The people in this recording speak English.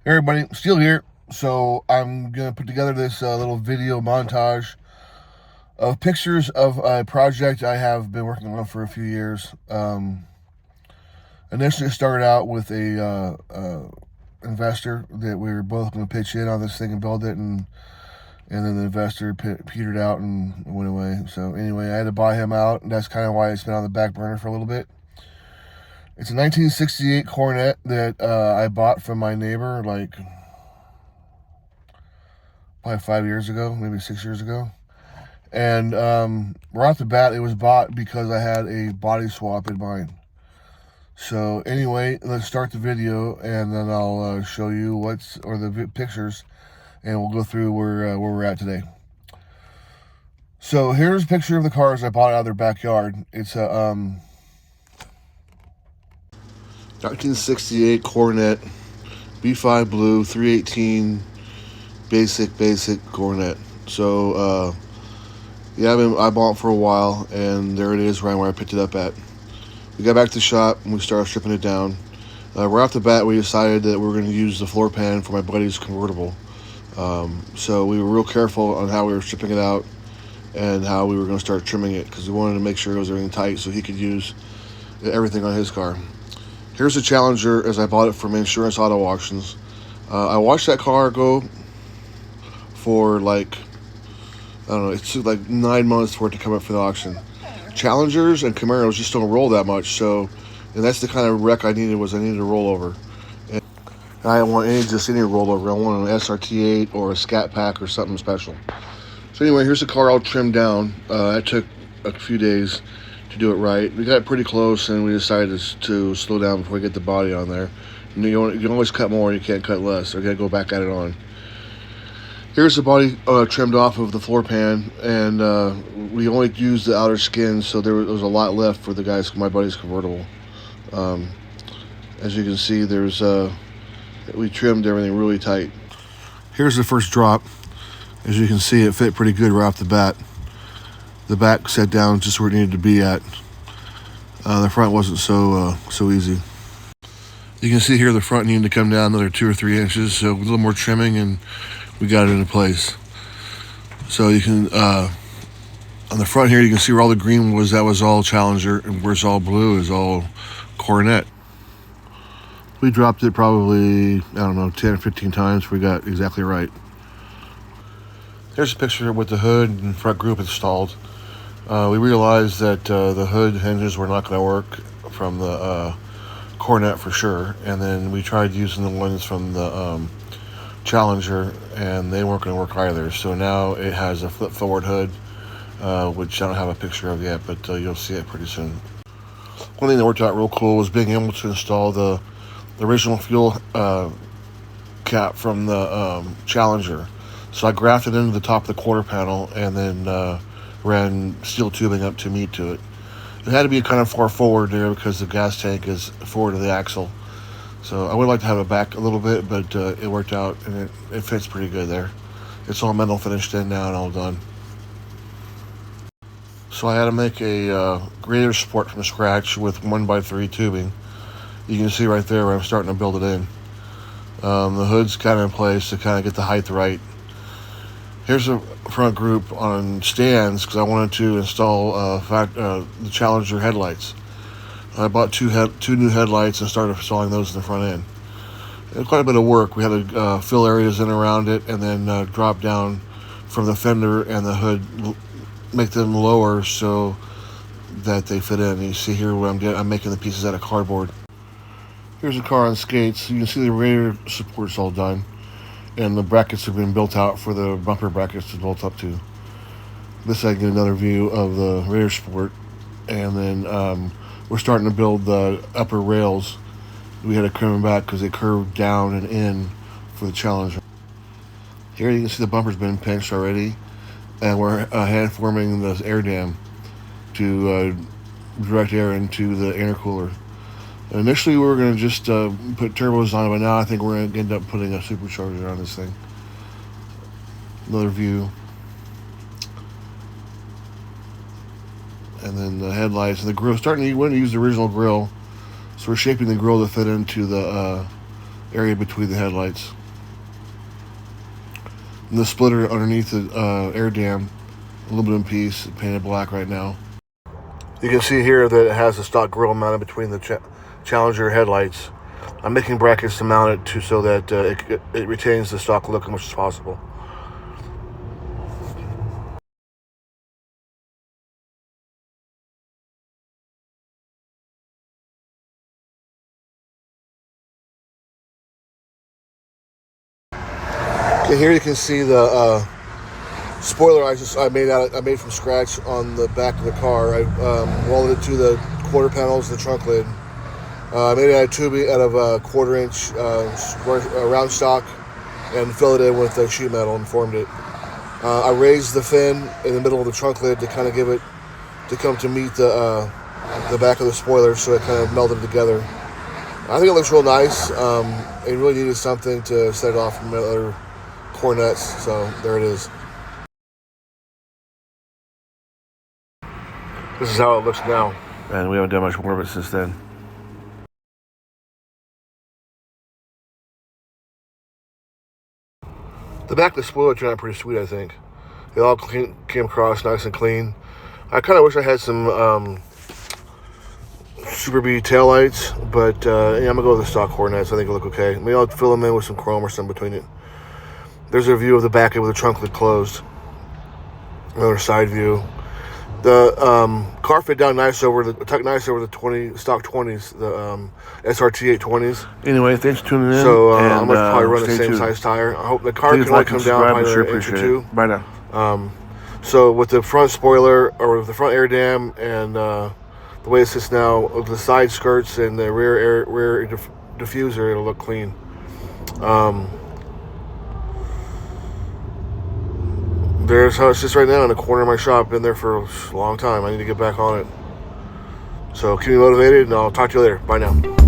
Hey everybody, Steele here. So I'm going to put together this little video montage of pictures of a project I have been working on for a few years. Initially it started out with a investor that we were both going to pitch in on this thing and build it, and then the investor petered out and went away. So anyway, I had to buy him out, and that's kind of why it's been on the back burner for a little bit. It's a 1968 Coronet that I bought from my neighbor like probably 5 years ago, maybe 6 years ago. And right off the bat, it was bought because I had a body swap in mind. So anyway, let's start the video, and then I'll show you the pictures, and we'll go through where we're at today. So here's a picture of the cars I bought out of their backyard. It's a 1968 Coronet B5 Blue 318 basic Coronet. So yeah, I bought it for a while, and there it is right where I picked it up at. We got back to the shop and we started stripping it down. Right off the bat, we decided that we were going to use the floor pan for my buddy's convertible. So we were real careful on how we were stripping it out and how we were going to start trimming it, because we wanted to make sure it was everything tight so he could use everything on his car. Here's the Challenger as I bought it from Insurance Auto Auctions. I watched that car go for I don't know, it took like 9 months for it to come up for the auction. Challengers and Camaros just don't roll that much, and that's the kind of wreck I needed. I needed a rollover. And I didn't want any rollover. I wanted an SRT8 or a Scat Pack or something special. So anyway, here's the car all trimmed down. It took a few days to do it right. We got pretty close, and we decided to slow down before we get the body on there. You can always cut more, you can't cut less, so we gotta go back at it on. Here's the body trimmed off of the floor pan, and we only used the outer skin, so there was a lot left for my buddy's convertible. As you can see, we trimmed everything really tight. Here's the first drop. As you can see, it fit pretty good right off the bat. The back set down just where it needed to be at. The front wasn't so easy. You can see here the front needed to come down another 2 or 3 inches, so a little more trimming, and we got it into place. So you can, on the front here, you can see where all the green was. That was all Challenger, and where it's all blue is all Coronet. We dropped it probably, I don't know, 10 or 15 times before we got exactly right. Here's a picture with the hood and front group installed. We realized that the hood hinges were not going to work from the Coronet for sure, and then we tried using the ones from the Challenger, and they weren't going to work either. So now it has a flip forward hood, which I don't have a picture of yet, but you'll see it pretty soon. One thing that worked out real cool was being able to install the original fuel cap from the Challenger. So I grafted into the top of the quarter panel, and then ran steel tubing up to meet to it. It had to be kind of far forward there because the gas tank is forward of the axle. So I would like to have it back a little bit, but it worked out, and it fits pretty good there. It's all metal finished in now and all done. So I had to make a grader support from scratch with 1x3 tubing. You can see right there where I'm starting to build it in. The hood's kind of in place to kind of get the height right. Here's a front group on stands because I wanted to install the Challenger headlights. I bought two new headlights and started installing those in the front end. It was quite a bit of work. We had to fill areas in around it, and then drop down from the fender and the hood, make them lower so that they fit in. You see here what I'm doing. I'm making the pieces out of cardboard. Here's a car on skates. You can see the radiator support's all done, and the brackets have been built out for the bumper brackets to bolt up to. This I get another view of the radiator support, and then we're starting to build the upper rails. We had to curve them back because they curved down and in for the Challenger. Here you can see the bumper's been pinched already, and we're hand forming this air dam to direct air into the intercooler. Initially we were going to just put turbos on it, but now I think we're going to end up putting a supercharger on this thing. Another view. And then the headlights and the grill. We want to use the original grill, so we're shaping the grill to fit into the area between the headlights. And the splitter underneath the air dam, aluminum piece, painted black right now. You can see here that it has a stock grill mounted between the Challenger headlights. I'm making brackets to mount it so that it retains the stock look as much as possible. Okay, here you can see the spoiler I made from scratch on the back of the car. I welded it to the quarter panels of the trunk lid. I made it out of a 1/4 inch round stock and filled it in with sheet metal and formed it. I raised the fin in the middle of the trunk lid to kind of give it to come to meet the back of the spoiler, so it kind of melded together. I think it looks real nice. It really needed something to set it off from other Coronets, so there it is. This is how it looks now. And we haven't done much more of it since then. The back of the spoiler turned out pretty sweet, I think. It all came across nice and clean. I kind of wish I had some Super B taillights, but yeah, I'm going to go with the stock Coronets. I think it'll look okay. Maybe I'll fill them in with some chrome or something between it. There's a view of the back with the trunk lid closed. Another side view. The car fit down nice over the stock 20s, the SRT8 20s. Anyway, thanks for tuning in. So I'm gonna probably run the same size tire. I hope the car can only come down by an inch or two. Bye now. So with the front spoiler or with the front air dam and the way it sits now, with the side skirts and the rear diffuser, it'll look clean. There's how it sits right now in the corner of my shop. Been there for a long time. I need to get back on it. So keep me motivated, and I'll talk to you later. Bye now.